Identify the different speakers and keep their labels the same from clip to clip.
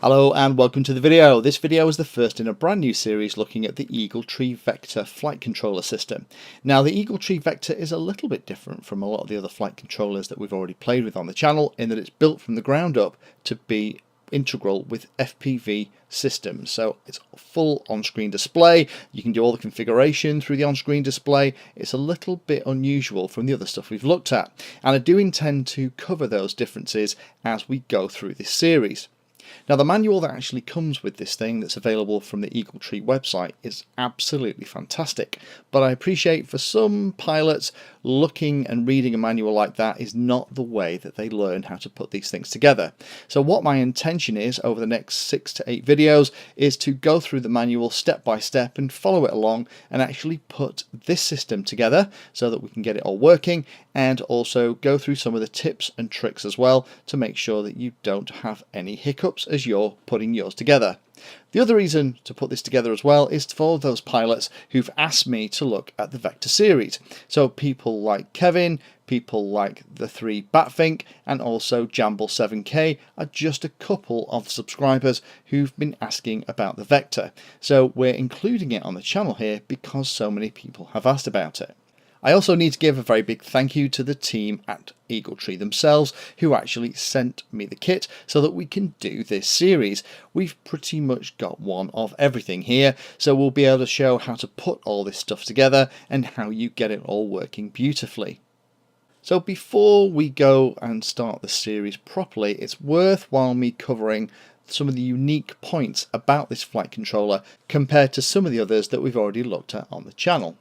Speaker 1: Hello and welcome to the video. This video is the first in a brand new series looking at the EagleTree Vector flight controller system. Now the EagleTree Vector is a little bit different from a lot of the other flight controllers that we've already played with on the channel in that it's built from the ground up to be integral with FPV systems. So it's a full on-screen display. You can do all the configuration through the on-screen display. It's a little bit unusual from the other stuff we've looked at, and I do intend to cover those differences as we go through this series. Now the manual that actually comes with this thing that's available from the EagleTree website is absolutely fantastic, but I appreciate for some pilots looking and reading a manual like that is not the way that they learn how to put these things together. So what my intention is over the next 6 to 8 videos is to go through the manual step by step and follow it along and actually put this system together so that we can get it all working, and also go through some of the tips and tricks as well to make sure that you don't have any hiccups as you're putting yours together. The other reason to put this together as well is for those pilots who've asked me to look at the Vector series. So people like Kevin, people like the 3 Batfink, and also Jamble7K are just a couple of subscribers who've been asking about the Vector. So we're including it on the channel here because so many people have asked about it. I also need to give a very big thank you to the team at EagleTree themselves who actually sent me the kit so that we can do this series. We've pretty much got one of everything here, so we'll be able to show how to put all this stuff together and how you get it all working beautifully. So before we go and start the series properly, it's worthwhile me covering some of the unique points about this flight controller compared to some of the others that we've already looked at on the channel.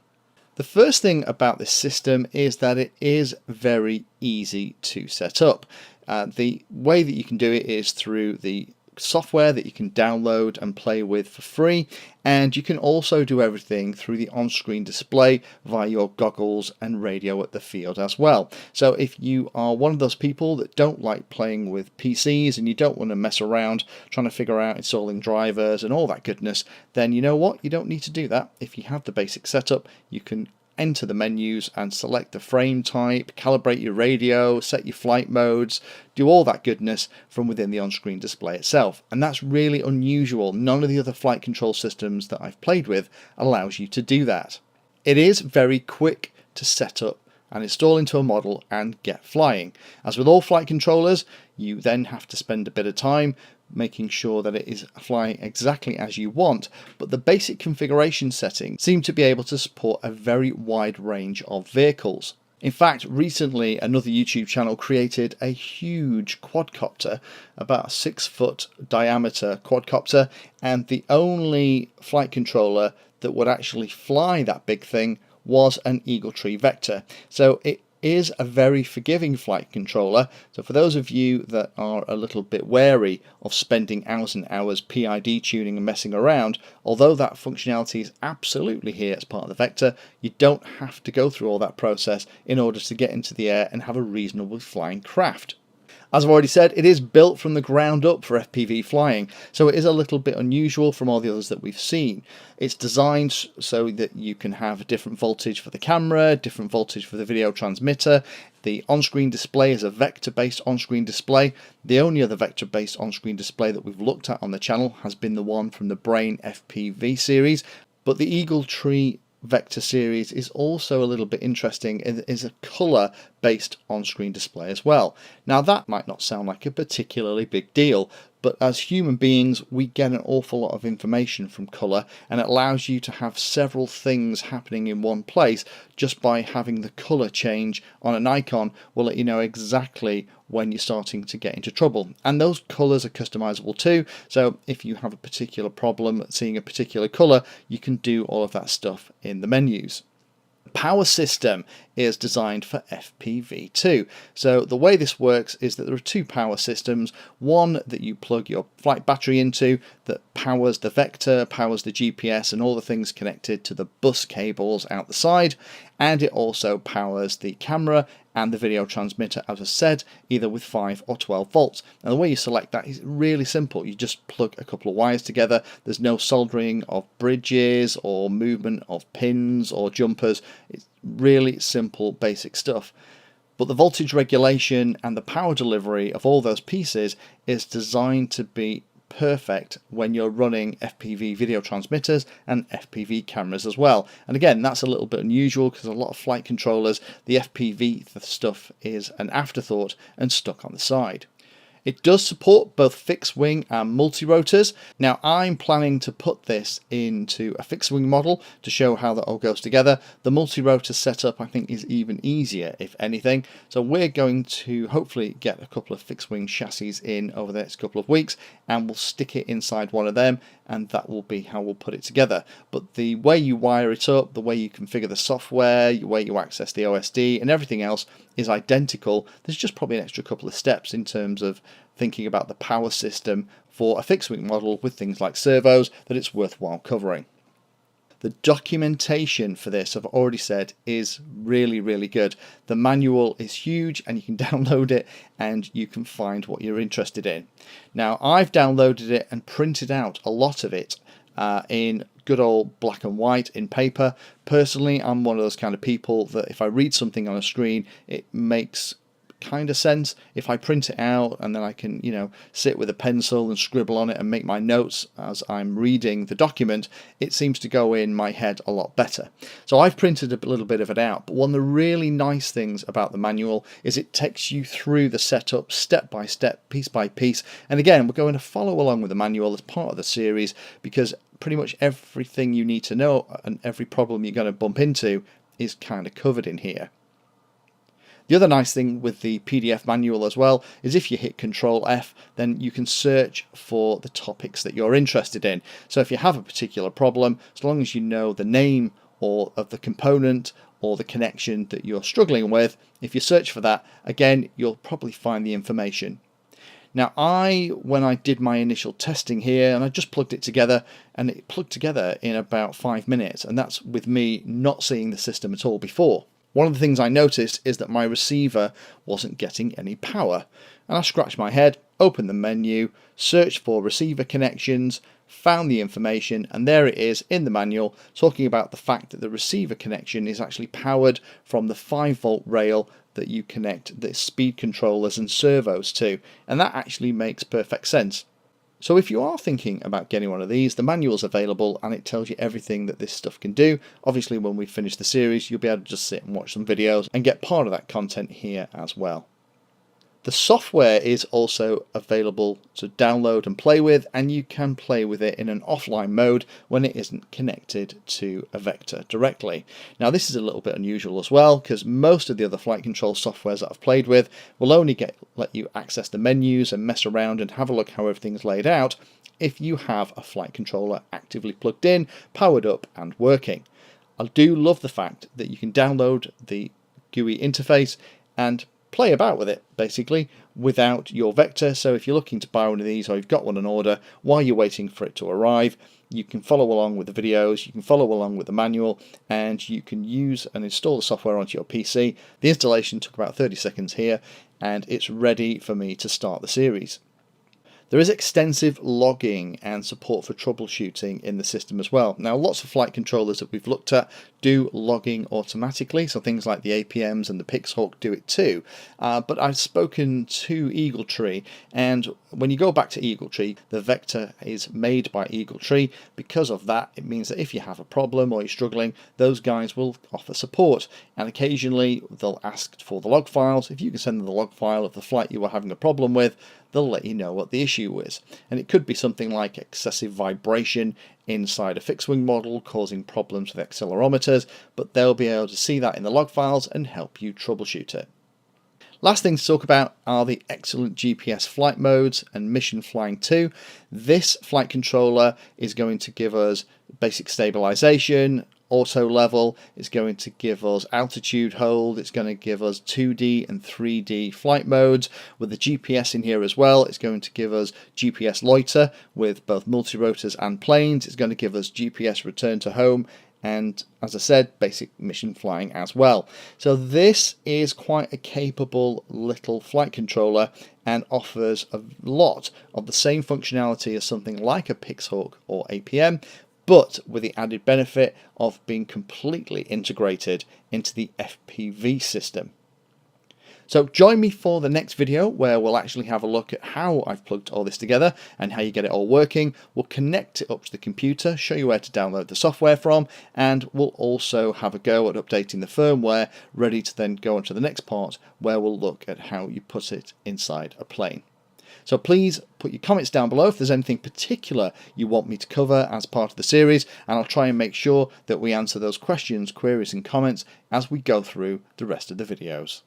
Speaker 1: The first thing about this system is that it is very easy to set up. The way that you can do it is through the software that you can download and play with for free, and you can also do everything through the on-screen display via your goggles and radio at the field as well. So if you are one of those people that don't like playing with PCs and you don't want to mess around trying to figure out installing drivers and all that goodness, then you know what, you don't need to do that. If you have the basic setup, you can enter the menus and select the frame type, calibrate your radio, set your flight modes, do all that goodness from within the on-screen display itself. And that's really unusual. None of the other flight control systems that I've played with allows you to do that. It is very quick to set up and install into a model and get flying. As with all flight controllers, you then have to spend a bit of time making sure that it is flying exactly as you want, but the basic configuration settings seem to be able to support a very wide range of vehicles. In fact, recently another YouTube channel created a huge quadcopter, about a 6-foot diameter quadcopter, and the only flight controller that would actually fly that big thing was an EagleTree Vector. So it is a very forgiving flight controller. So for those of you that are a little bit wary of spending hours and hours PID tuning and messing around, although that functionality is absolutely here as part of the Vector, you don't have to go through all that process in order to get into the air and have a reasonable flying craft. As I've already said, it is built from the ground up for FPV flying, so it is a little bit unusual from all the others that we've seen. It's designed so that you can have a different voltage for the camera, different voltage for the video transmitter. The on-screen display is a vector-based on-screen display. The only other vector-based on-screen display that we've looked at on the channel has been the one from the Brain FPV series, but the EagleTree Vector series is also a little bit interesting. It is a colour based on-screen display as well. Now that might not sound like a particularly big deal, but as human beings we get an awful lot of information from colour, and it allows you to have several things happening in one place. Just by having the colour change on an icon will let you know exactly when you're starting to get into trouble, and those colours are customizable too, so if you have a particular problem seeing a particular colour, you can do all of that stuff in the menus. Power system is designed for FPV2. So the way this works is that there are 2 power systems, one that you plug your flight battery into that powers the Vector, powers the GPS and all the things connected to the bus cables out the side, and it also powers the camera and the video transmitter, as I said, either with 5 or 12 volts. Now the way you select that is really simple. You just plug a couple of wires together. There's no soldering of bridges or movement of pins or jumpers. It's really simple basic stuff. But the voltage regulation and the power delivery of all those pieces is designed to be perfect when you're running FPV video transmitters and FPV cameras as well. And again, that's a little bit unusual because a lot of flight controllers, the FPV stuff is an afterthought and stuck on the side. It does support both fixed wing and multi-rotors. Now I'm planning to put this into a fixed wing model to show how that all goes together. The multi-rotor setup I think is even easier if anything. So we're going to hopefully get a couple of fixed wing chassis in over the next couple of weeks, and we'll stick it inside one of them, and that will be how we'll put it together. But the way you wire it up, the way you configure the software, the way you access the OSD and everything else is identical. There's just probably an extra couple of steps in terms of thinking about the power system for a fixed wing model with things like servos that it's worthwhile covering. The documentation for this, I've already said, is really, really good. The manual is huge and you can download it and you can find what you're interested in. Now, I've downloaded it and printed out a lot of it in good old black and white in paper. Personally, I'm one of those kind of people that if I read something on a screen, it makes kind of sense. If I print it out and then I can, sit with a pencil and scribble on it and make my notes as I'm reading the document, it seems to go in my head a lot better. So I've printed a little bit of it out, but one of the really nice things about the manual is it takes you through the setup step by step, piece by piece. And again, we're going to follow along with the manual as part of the series because pretty much everything you need to know and every problem you're going to bump into is kind of covered in here. The other nice thing with the PDF manual as well is if you hit Control F, then you can search for the topics that you're interested in. So if you have a particular problem, as long as you know the name or of the component or the connection that you're struggling with, if you search for that, again, you'll probably find the information. Now when I did my initial testing here, and I just plugged it together, and it plugged together in about 5 minutes, and that's with me not seeing the system at all before. One of the things I noticed is that my receiver wasn't getting any power, and I scratched my head, opened the menu, searched for receiver connections, found the information, and there it is in the manual talking about the fact that the receiver connection is actually powered from the 5-volt rail that you connect the speed controllers and servos to, and that actually makes perfect sense. So if you are thinking about getting one of these, the manual's available and it tells you everything that this stuff can do. Obviously when we finish the series, you'll be able to just sit and watch some videos and get part of that content here as well. The software is also available to download and play with, and you can play with it in an offline mode when it isn't connected to a vector directly. Now this is a little bit unusual as well, because most of the other flight control softwares that I've played with will only let you access the menus and mess around and have a look how everything's laid out if you have a flight controller actively plugged in, powered up and working. I do love the fact that you can download the GUI interface and play about with it basically without your vector. So if you're looking to buy one of these or you've got one on order, while you're waiting for it to arrive, you can follow along with the videos, you can follow along with the manual, and you can use and install the software onto your PC. The installation took about 30 seconds here, and it's ready for me to start the series. There is extensive logging and support for troubleshooting in the system as well. Now lots of flight controllers that we've looked at do logging automatically, so things like the APMs and the Pixhawk do it too. But I've spoken to EagleTree, and when you go back to EagleTree, the vector is made by EagleTree. Because of that, it means that if you have a problem or you're struggling, those guys will offer support, and occasionally they'll ask for the log files. If you can send them the log file of the flight you were having a problem with, they'll let you know what the issue is. And it could be something like excessive vibration inside a fixed wing model causing problems with accelerometers, but they'll be able to see that in the log files and help you troubleshoot it. Last thing to talk about are the excellent GPS flight modes and mission flying 2. This flight controller is going to give us basic stabilization, auto level, it's going to give us altitude hold, it's going to give us 2D and 3D flight modes. With the GPS in here as well, it's going to give us GPS loiter with both multi-rotors and planes, it's going to give us GPS return to home, and as I said, basic mission flying as well. So this is quite a capable little flight controller and offers a lot of the same functionality as something like a Pixhawk or APM, but with the added benefit of being completely integrated into the FPV system. So join me for the next video where we'll actually have a look at how I've plugged all this together and how you get it all working. We'll connect it up to the computer, show you where to download the software from, and we'll also have a go at updating the firmware, ready to then go on to the next part where we'll look at how you put it inside a plane. So please put your comments down below if there's anything particular you want me to cover as part of the series, and I'll try and make sure that we answer those questions, queries and comments as we go through the rest of the videos.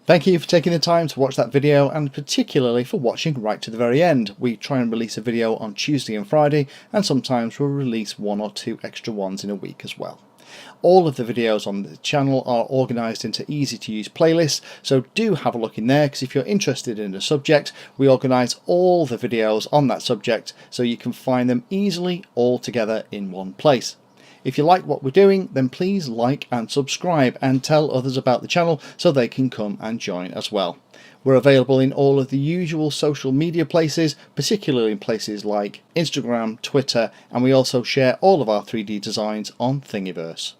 Speaker 1: Thank you for taking the time to watch that video, and particularly for watching right to the very end. We try and release a video on Tuesday and Friday, and sometimes we'll release 1 or 2 extra ones in a week as well. All of the videos on the channel are organised into easy to use playlists, so do have a look in there, because if you're interested in a subject, we organise all the videos on that subject so you can find them easily all together in one place. If you like what we're doing, then please like and subscribe and tell others about the channel so they can come and join as well. We're available in all of the usual social media places, particularly in places like Instagram, Twitter, and we also share all of our 3D designs on Thingiverse.